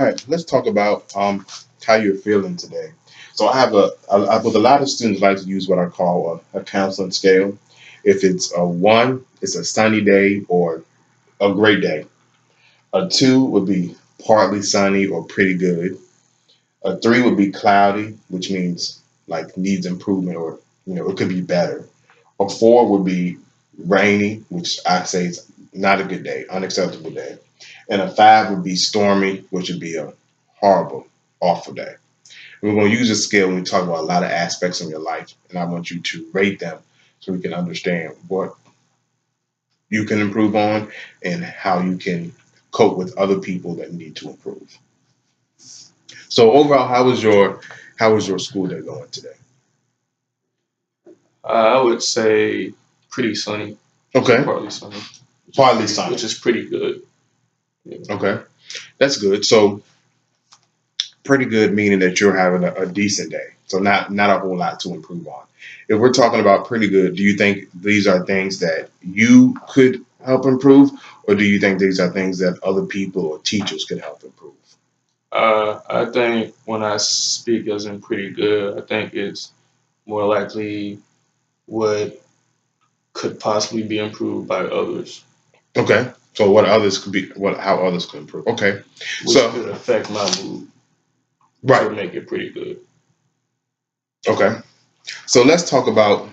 right, let's talk about how you're feeling today. So I have with a lot of students like to use what I call a counseling scale. If it's a one, it's a sunny day or a great day. A two would be partly sunny or pretty good. A three would be cloudy, which means like needs improvement or it could be better. A four would be rainy, which I say is not a good day, unacceptable day. And a five would be stormy, which would be a horrible, awful day. We're going to use a scale when we talk about a lot of aspects of your life, and I want you to rate them so we can understand what you can improve on and how you can cope with other people that need to improve. So overall, how was your school day going today? I would say pretty sunny, Okay, partly sunny, partly sunny. which is pretty good. Yeah. Okay, that's good. So pretty good meaning that you're having a decent day. So not a whole lot to improve on. If we're talking about pretty good, do you think these are things that you could help improve, or do you think these are things that other people or teachers could help improve? I think when I speak as in pretty good, I think it's more likely what could possibly be improved by others, Okay. So what others could be what how others could improve. Okay. which So could affect my mood to right. make it pretty good. Okay. So let's talk about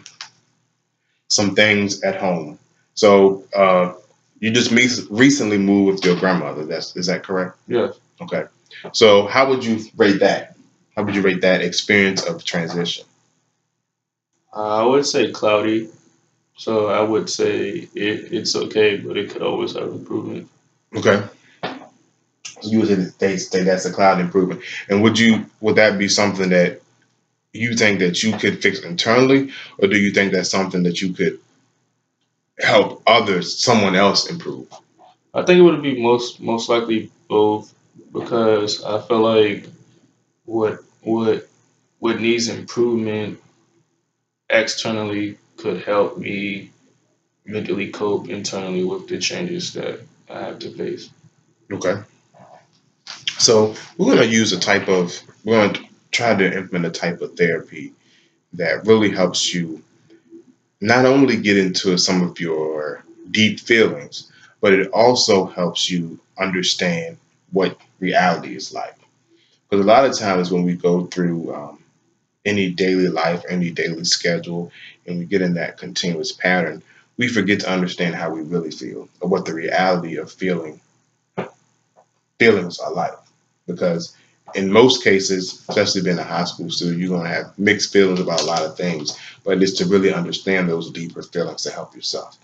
some things at home. So you just recently moved with your grandmother. Is that correct? Yes, Okay. So how would you rate that? How would you rate that experience of transition? I would say cloudy. So I would say it's okay, but it could always have improvement. Okay. So you would say that's a cloud improvement. And would that be something that you think that you could fix internally, or do you think that's something that you could help someone else improve? I think it would be most likely both because I feel like what needs improvement externally could help me mentally cope internally with the changes that I have to face. Okay. So we're going to try to implement a type of therapy that really helps you not only get into some of your deep feelings, but it also helps you understand what reality is like. Because a lot of times when we go through any daily life, any daily schedule, and we get in that continuous pattern, we forget to understand how we really feel or what the reality of feelings are like. Because in most cases, especially being a high school student, you're going to have mixed feelings about a lot of things, but it's to really understand those deeper feelings to help yourself.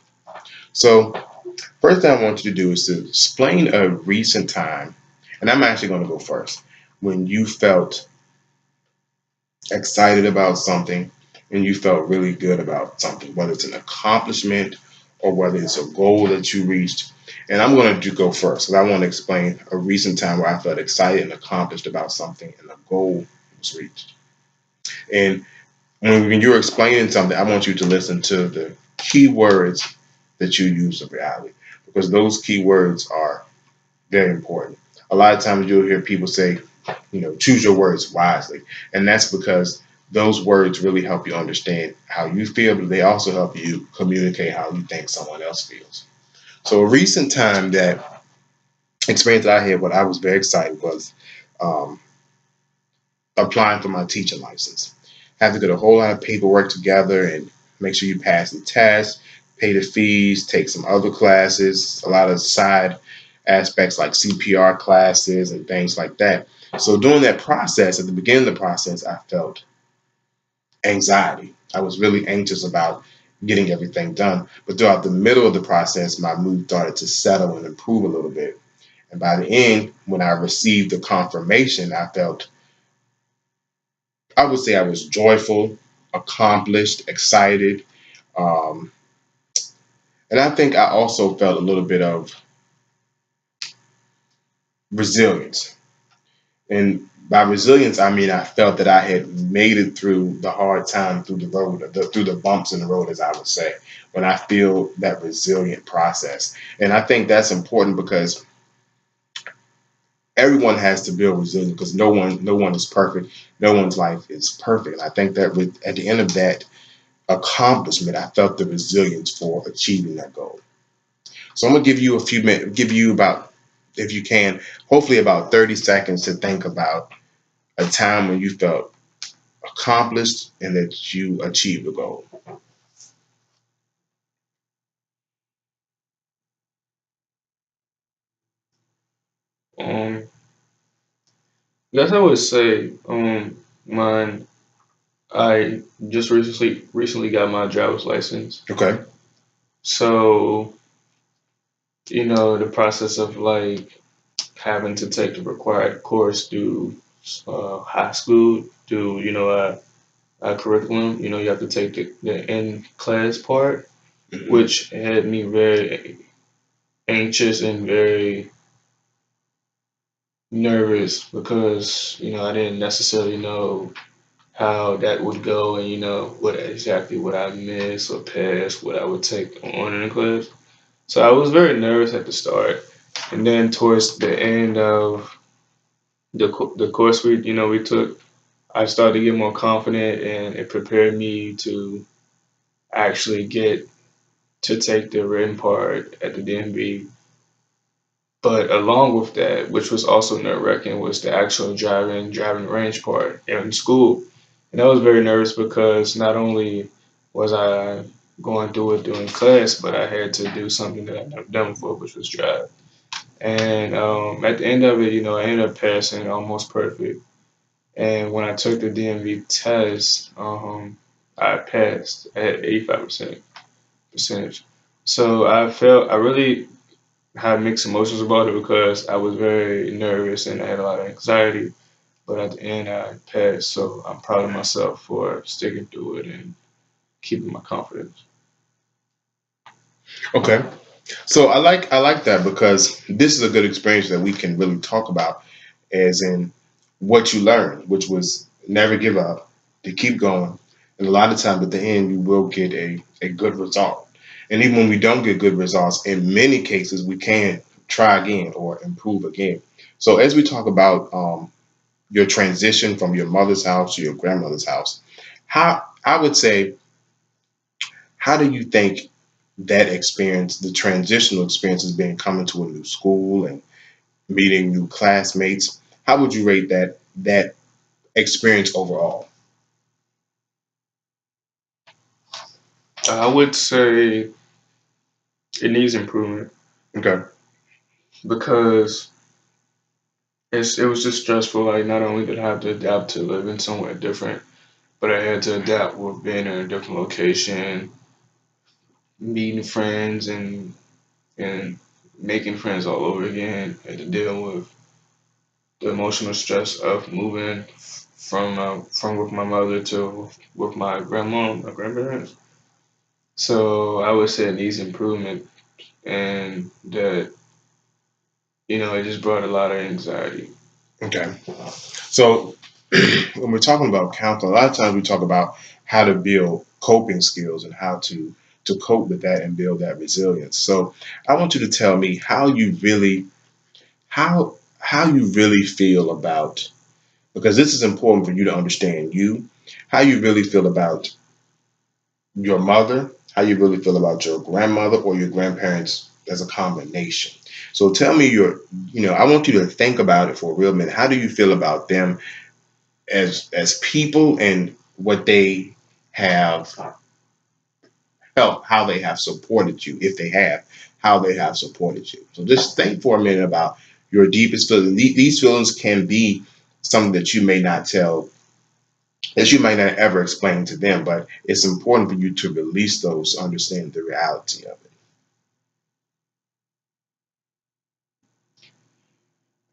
So, first thing I want you to do is to explain a recent time, and I'm actually going to go first, when you felt excited about something and you felt really good about something, whether it's an accomplishment or whether it's a goal that you reached. And I'm going to go first because I want to explain a recent time where I felt excited and accomplished about something and a goal was reached. And when you're explaining something, I want you to listen to the key words that you use in reality because those key words are very important. A lot of times you'll hear people say, choose your words wisely. And that's because those words really help you understand how you feel, but they also help you communicate how you think someone else feels. So a recent time that experience that I had when I was very excited was um, applying for my teaching license. Had to get a whole lot of paperwork together and make sure you pass the test, pay the fees, take some other classes, a lot of side aspects like CPR classes and things like that. So during that process, at the beginning of the process, I felt anxiety. I was really anxious about getting everything done. But throughout the middle of the process, my mood started to settle and improve a little bit. And by the end, when I received the confirmation, I would say I was joyful, accomplished, excited. Um, and I think I also felt a little bit of resilience. And by resilience, I mean I felt that I had made it through the hard time, through the road, through the bumps in the road, as I would say, when I feel that resilient process. And I think that's important because everyone has to build resilience because no one is perfect. No one's life is perfect. And I think that at the end of that accomplishment, I felt the resilience for achieving that goal. So I'm gonna give you a few minutes, give you about, if you can, hopefully about 30 seconds to think about a time when you felt accomplished and that you achieved a goal. Um, guess I would say, mine. I just recently got my driver's license. Okay. So, the process of like having to take the required course through high school, through, a curriculum, you have to take the in class part, Hmm. which had me very anxious and very nervous because, I didn't necessarily know how that would go and, what I miss or pass, what I would take on in the class. So I was very nervous at the start, and then towards the end of the course we took, I started to get more confident, and it prepared me to actually get to take the written part at the DMV. But along with that, which was also nerve wracking, was the actual driving range part in school, and I was very nervous because not only was I going through it during class, but I had to do something that I've never done before, which was drive. And at the end of it, I ended up passing almost perfect. And when I took the DMV test, I passed. I had 85% percentage. So I really had mixed emotions about it because I was very nervous and I had a lot of anxiety. But at the end, I passed. So I'm proud of myself for sticking through it and keeping my confidence. Okay. So I like that because this is a good experience that we can really talk about, as in what you learned, which was never give up, to keep going. And a lot of times at the end, you will get a good result. And even when we don't get good results, in many cases, we can try again or improve again. So as we talk about your transition from your mother's house to your grandmother's house, how I would say, how do you think that experience, the transitional experience, has been coming to a new school and meeting new classmates? How would you rate that experience overall? I would say it needs improvement Okay. because it was just stressful. Like not only did I have to adapt to living somewhere different, but I had to adapt with being in a different location, meeting friends, and making friends all over again. I had to deal with the emotional stress of moving from with my mother to with my grandma, my grandparents. So I would say it needs improvement, and that it just brought a lot of anxiety. Okay. So when we're talking about counseling, a lot of times we talk about how to build coping skills and how to cope with that and build that resilience. So I want you to tell me how you really feel about, because this is important for you to understand you, how you really feel about your mother, how you really feel about your grandmother or your grandparents as a combination. So tell me I want you to think about it for a real minute. How do you feel about them as people and what they have felt, how they have supported you, if they have, how they have supported you. So just think for a minute about your deepest feelings. These feelings can be something that you may not tell, that you might not ever explain to them, but it's important for you to release those, understand the reality of it.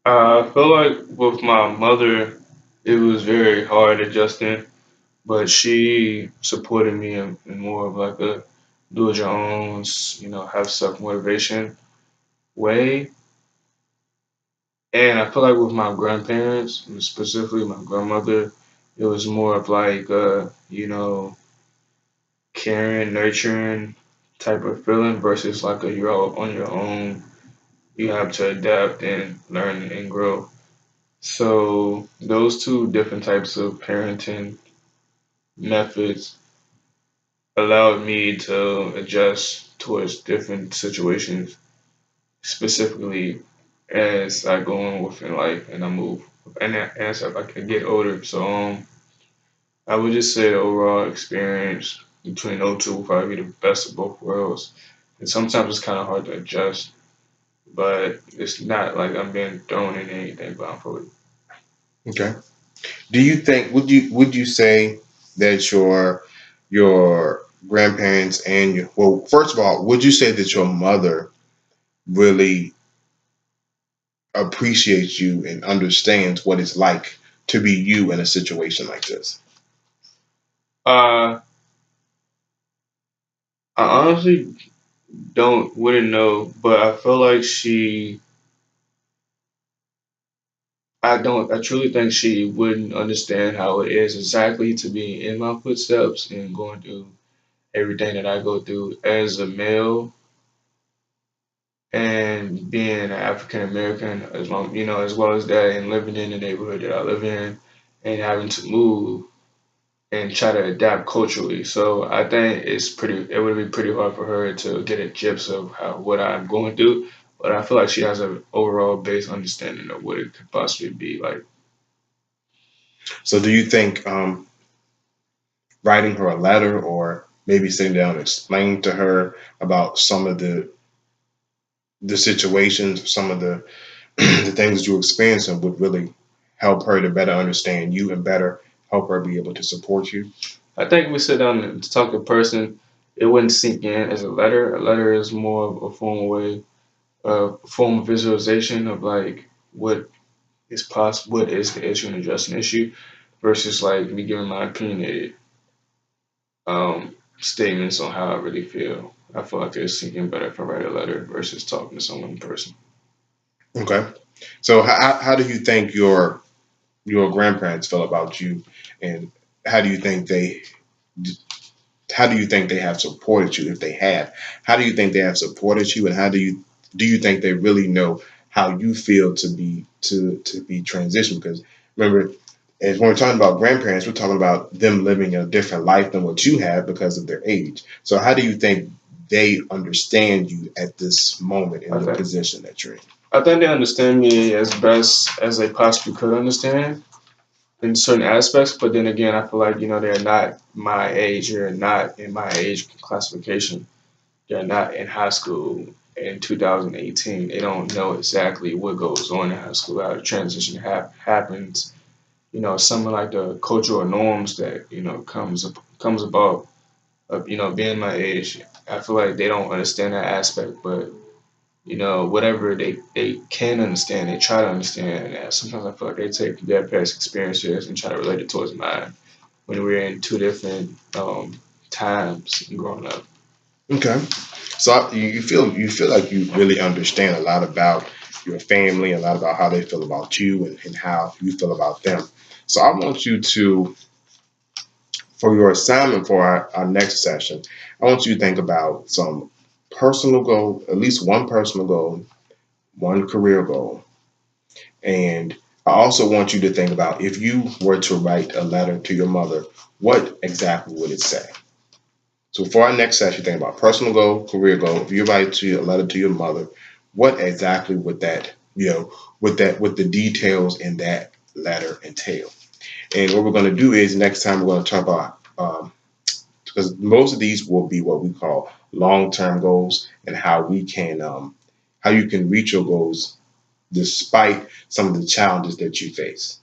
I feel like with my mother, it was very hard adjusting, but she supported me in more of like a do it your own, have self motivation way. And I feel like with my grandparents, and specifically my grandmother, it was more of like caring, nurturing type of feeling versus like a you're all on your own. You have to adapt and learn and grow. So those two different types of parenting methods allowed me to adjust towards different situations, specifically as I go on within life and I move and as I can get older. So I would just say the overall experience between those two will probably be the best of both worlds. And sometimes it's kind of hard to adjust, but it's not like I'm being thrown in anything blindfolded. Okay. Do you think would you say that your grandparents and your well, first of all, would you say that your mother really appreciates you and understands what it's like to be you in a situation like this? Uh, I honestly wouldn't know, but I feel like I truly think she wouldn't understand how it is exactly to be in my footsteps and going through everything that I go through as a male and being an African American as long as well as that and living in the neighborhood that I live in and having to move and try to adapt culturally. So I think it would be pretty hard for her to get a gist of what I'm going through. But I feel like she has an overall base understanding of what it could possibly be like. So do you think writing her a letter or maybe sitting down and explaining to her about some of the situations, some of the the things that you're experiencing would really help her to better understand you and better help her be able to support you? I think if we sit down and talk in person, it wouldn't sink in as a letter. A letter is more of a formal way, a form of visualization of like what is the issue and addressing the issue, versus like me giving my opinionated statements on how I really feel. I feel like it's sinking better if I write a letter versus talking to someone in person. Okay. So how do you think your grandparents feel about you, and how do you think they how do you think they have supported you if they have? How do you think they have supported you, and how do you think they really know how you feel to be transitioned? Because remember, as when we're talking about grandparents, we're talking about them living a different life than what you have because of their age. So how do you think they understand you at this moment in I the think position that you're in? I think they understand me as best as they possibly could understand in certain aspects, but then again, I feel like they're not my age. They're not in my age classification. They're not in high school in 2018. They don't know exactly what goes on in high school, how the transition happens. Some of like the cultural norms that comes about of being my age. I feel like they don't understand that aspect, but whatever they can understand, they try to understand. And sometimes I feel like they take their past experiences and try to relate it towards mine when we're in two different times growing up. Okay. So you feel like you really understand a lot about your family, a lot about how they feel about you, and how you feel about them. So I want you to, for your assignment for our next session, I want you to think about some personal goal, at least one personal goal, one career goal, and I also want you to think about if you were to write a letter to your mother, what exactly would it say? So for our next session, think about personal goal, career goal. If you write to a letter to your mother, what exactly would that, with the details in that letter entail? And what we're going to do is next time we're going to talk about, because most of these will be what we call long-term goals and how you can reach your goals despite some of the challenges that you face.